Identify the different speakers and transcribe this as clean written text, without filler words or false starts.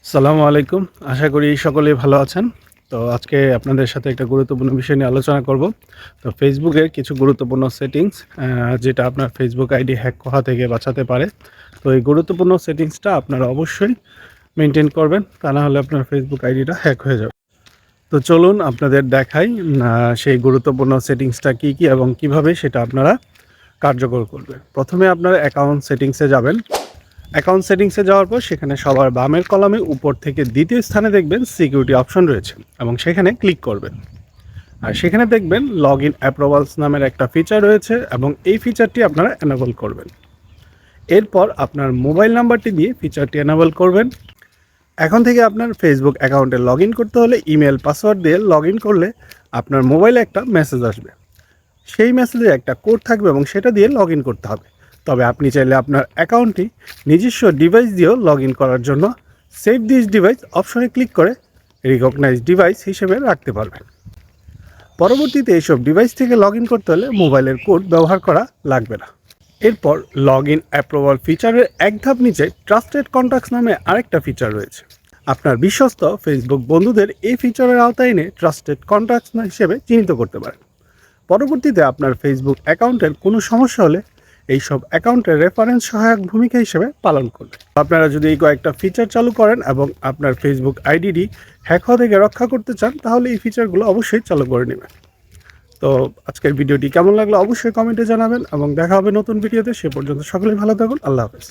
Speaker 1: আসসালামু আলাইকুম। আশা করি সকলেই ভালো আছেন। তো আজকে আপনাদের সাথে একটা গুরুত্বপূর্ণ বিষয় নিয়ে আলোচনা করব। তো ফেসবুকের কিছু গুরুত্বপূর্ণ সেটিংস যেটা আপনার ফেসবুক আইডি হ্যাক হওয়া থেকে বাঁচাতে পারে। তো এই গুরুত্বপূর্ণ সেটিংসটা আপনারা অবশ্যই মেইনটেইন করবেন। তা না হলে আপনার ফেসবুক আইডিটা হ্যাক হয়ে যাবে। তো চলুন আপনাদের দেখাই সেই গুরুত্বপূর্ণ সেটিংসটা কী এবং কিভাবে সেটা আপনারা কার্যকর করবেন। প্রথমে আপনারা অ্যাকাউন্ট সেটিংসে যাবেন। অ্যাকাউন্ট সেটিংসে যাওয়ার পর সেখানে সবার বামের কলামে উপর থেকে দ্বিতীয় স্থানে দেখবেন সিকিউরিটি অপশন রয়েছে এবং সেখানে ক্লিক করবেন। আর সেখানে দেখবেন লগ ইন অ্যাপ্রুভালস নামের একটা ফিচার রয়েছে এবং এই ফিচারটি আপনারা এনেবল করবেন। এরপর আপনার মোবাইল নাম্বারটি দিয়ে ফিচারটি এনেবল করবেন। এখন থেকে আপনার ফেসবুক অ্যাকাউন্টে লগ ইন করতে হলে ইমেল পাসওয়ার্ড দিয়ে লগ ইন করলে আপনার মোবাইলে একটা মেসেজ আসবে। সেই মেসেজে একটা কোড থাকবে এবং সেটা দিয়ে লগ ইন করতে হবে। তবে আপনি চাইলে আপনার অ্যাকাউন্টটি নিজস্ব ডিভাইস দিয়েও লগ ইন করার জন্য সেভ দিস ডিভাইস অপশনে ক্লিক করে রিকগনাইজ ডিভাইস হিসেবে রাখতে পারবেন। পরবর্তীতে এইসব ডিভাইস থেকে লগ ইন করতে হলে মোবাইলের কোড ব্যবহার করা লাগবে না। এরপর লগ ইন অ্যাপ্রুভাল ফিচারের এক ধাপ নিচে ট্রাস্টেড কন্ট্যাক্টস নামে আরেকটা ফিচার রয়েছে। আপনার বিশ্বস্ত ফেসবুক বন্ধুদের এই ফিচারের আওতায় এনে ট্রাস্টেড কন্ট্যাক্টস হিসেবে চিহ্নিত করতে পারেন। পরবর্তীতে আপনার ফেসবুক অ্যাকাউন্টের কোনো সমস্যা হলে এইসব অ্যাকাউন্টের রেফারেন্স সহায়ক ভূমিকা হিসেবে পালন করবে। আপনারা যদি এই কয়েকটা ফিচার চালু করেন এবং আপনার ফেসবুক আইডিটি হ্যাক হওয়া থেকে রক্ষা করতে চান তাহলে এই ফিচারগুলো অবশ্যই চালু করে নেবেন। তো আজকের ভিডিওটি কেমন লাগলো অবশ্যই কমেন্টে জানাবেন এবং দেখা হবে নতুন ভিডিওতে। সে পর্যন্ত সকলেই ভালো থাকুন। আল্লাহ হাফেজ।